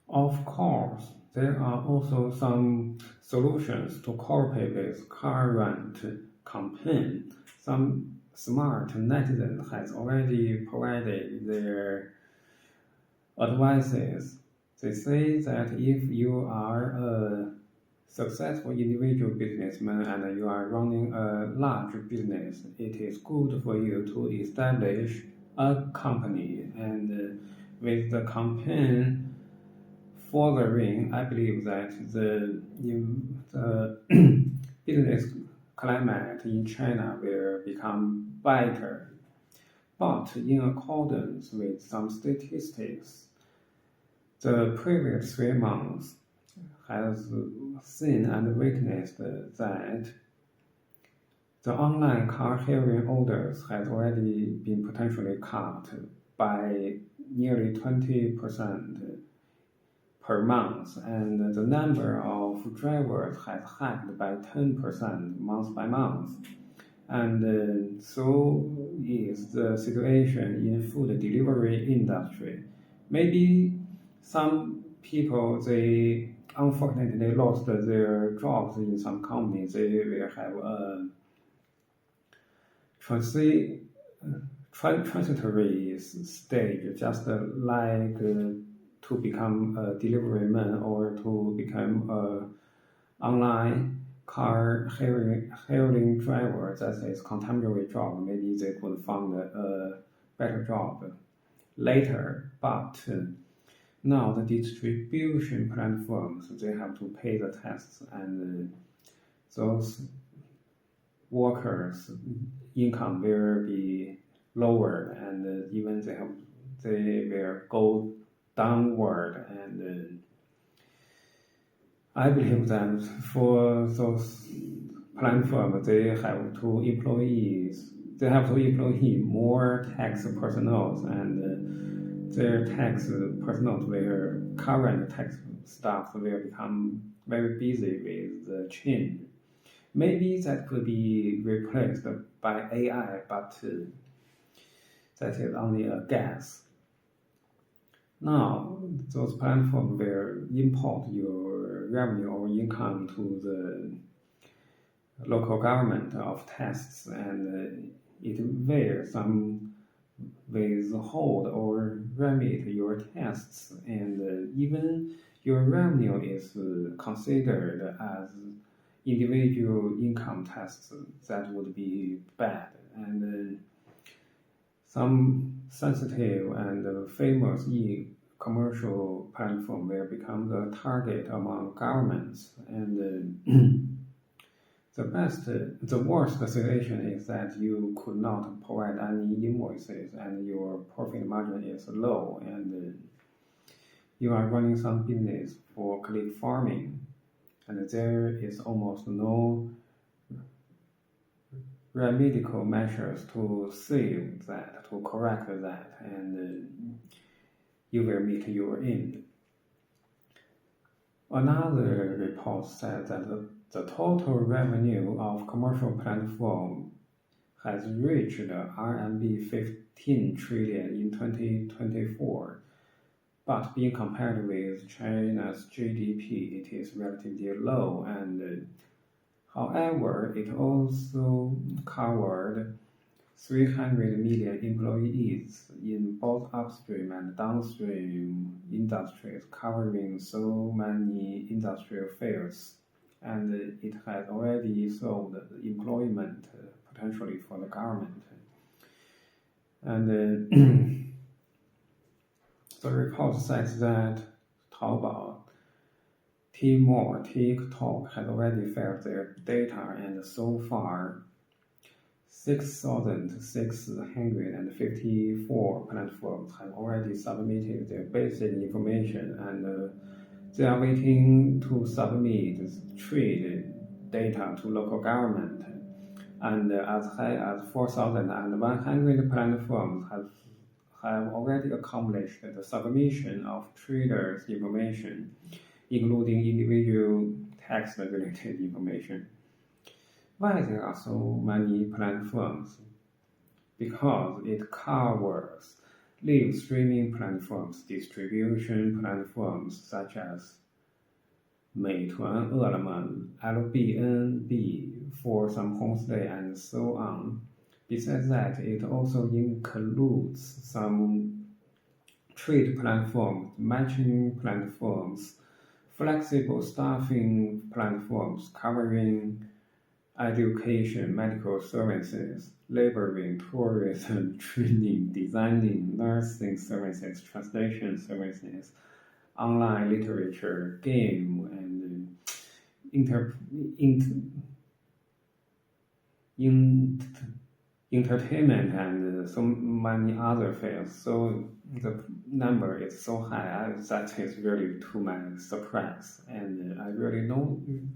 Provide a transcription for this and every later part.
Of course, there are also some solutions to cope with current campaign. Some smart netizen has already provided their advices. They say that if you are a successful individual businessman and you are running a large business, it is good for you to establish a company. And with the campaign following, I believe that the business climate in China will become better. But in accordance with some statistics, the previous 3 months has seen and witnessed that the online car hearing orders has already been potentially cut by nearly 20% per month, and the number of drivers has hiked by 10% month by month. And so is the situation in food delivery industry. Maybe some people, they unfortunately lost their jobs in some companies. They will have a transitory stage, just like to become a delivery man or to become a online car hailing driver. That is contemporary job. Maybe they could find a better job later. But now the distribution platforms, they have to pay the taxes, and those workers' income will be lower, and even they will go downward. And I believe that for those platforms, they have to employ more tax personnel, and their tax personnel, their current tax staff will become very busy with the change. Maybe that could be replaced by AI, but that is only a guess. Now, those platforms will import your revenue or income to the local government of taxes, and it will some withhold or remit your taxes, and even your revenue is considered as individual income tax. That would be bad. And some sensitive and famous e-commercial platform will become the target among governments. And the worst situation is that you could not provide any invoices and your profit margin is low, and you are running some business for click farming, and there is almost no remedial measures to save that, to correct that, and you will meet your end. Another report said that the total revenue of commercial platform has reached RMB 15 trillion in 2024. But being compared with China's GDP, it is relatively low, and however, it also covered 300 million employees in both upstream and downstream industries, covering so many industrial fields, and it has already sold employment potentially for the government. And the report says that Taobao, Tmall, TikTok has already filed their data, and so far 6,654 platforms have already submitted their basic information, and they are waiting to submit trade data to local government. And as high as 4,100 platforms have already accomplished the submission of traders' information, including individual tax-related information. Why there are so many platforms? Because it covers live streaming platforms, distribution platforms such as 美团、饿了么、Airbnb for some homestay and so on. Besides that, it also includes some trade platforms, matching platforms, flexible staffing platforms covering education, medical services, laboring, tourism, training, designing, nursing services, translation services, online literature, game, and entertainment, and so many other fields. So the number is so high that is really to my surprise, and I really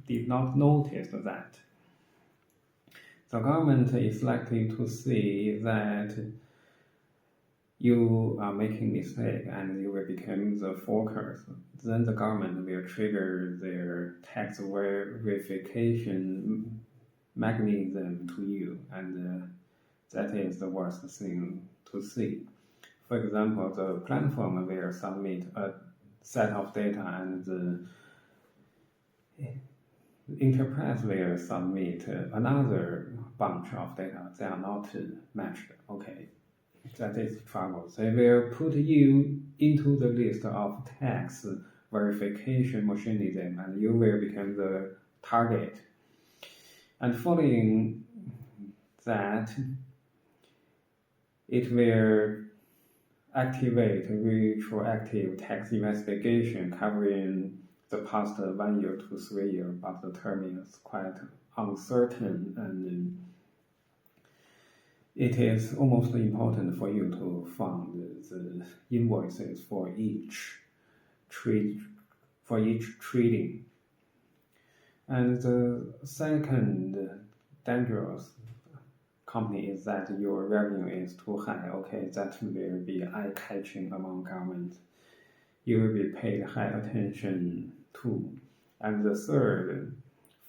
did not notice that. The government is likely to see that you are making mistake and you will become the focus. Then the government will trigger their tax verification mechanism to you, and that is the worst thing to see. For example, the platform will submit a set of data and the enterprise will submit another bunch of data. They are not matched. Okay, that is trouble. They will put you into the list of tax verification mechanism, and you will become the target. And following that, it will activate retroactive tax investigation covering the past 1 year to 3 years, but the term is quite uncertain, and it is almost important for you to find the invoices for each trading. And the second dangerous company is that your revenue is too high. Okay, that will be eye-catching among government. You will be paid high attention to. And the third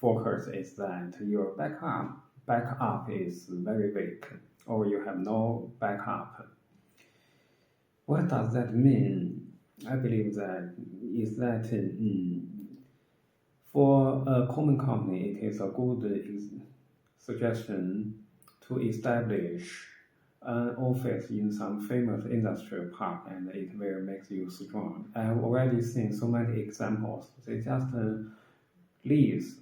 focus is that your backup is very weak, or you have no backup. What does that mean? I believe that is that for a common company, it is a good suggestion to establish an office in some famous industrial park, and it will make you strong. I have already seen so many examples. They just lease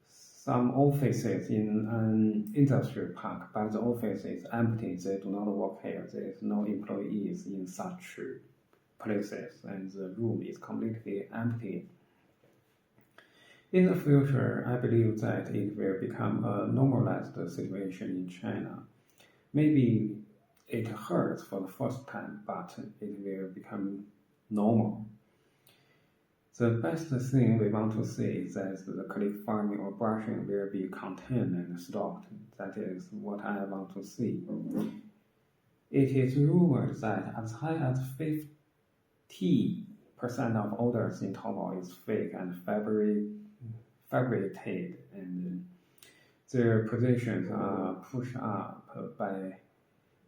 some offices in an industrial park, but the office is empty. They do not work here. There is no employees in such places, and the room is completely empty. In the future, I believe that it will become a normalized situation in China. Maybe it hurts for the first time, but it will become normal. The best thing we want to see is that the click farming or brushing will be contained and stopped. That is what I want to see. It is rumored that as high as 50% of orders in Taobao is fake and fabricated, and their positions are pushed up by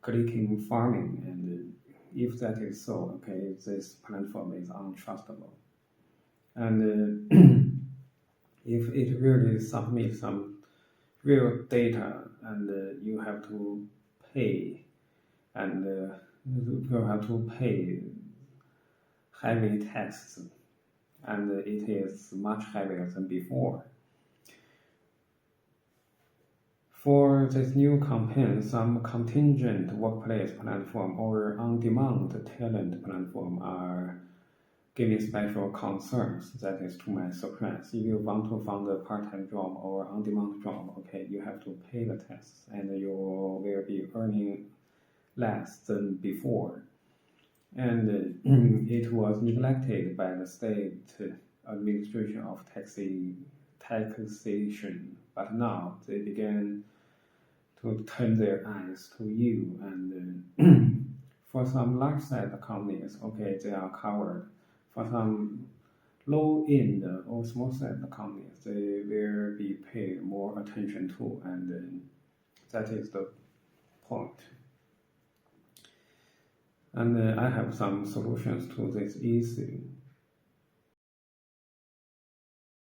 clicking farming. And if that is so, okay, this platform is untrustable. And if it really submits some real data, and you have to pay, and you have to pay heavy taxes, and it is much heavier than before. For this new campaign, some contingent workplace platform or on-demand talent platform are giving special concerns. That is to my surprise. If you want to find a part-time job or on-demand job, okay, you have to pay the tax, and you will be earning less than before. And it was neglected by the state administration of taxation, but now they began to turn their eyes to you. And for some large-sized companies, okay, they are covered. For some low-end or small-sized companies, they will be paid more attention to, and that is the point. And I have some solutions to this issue.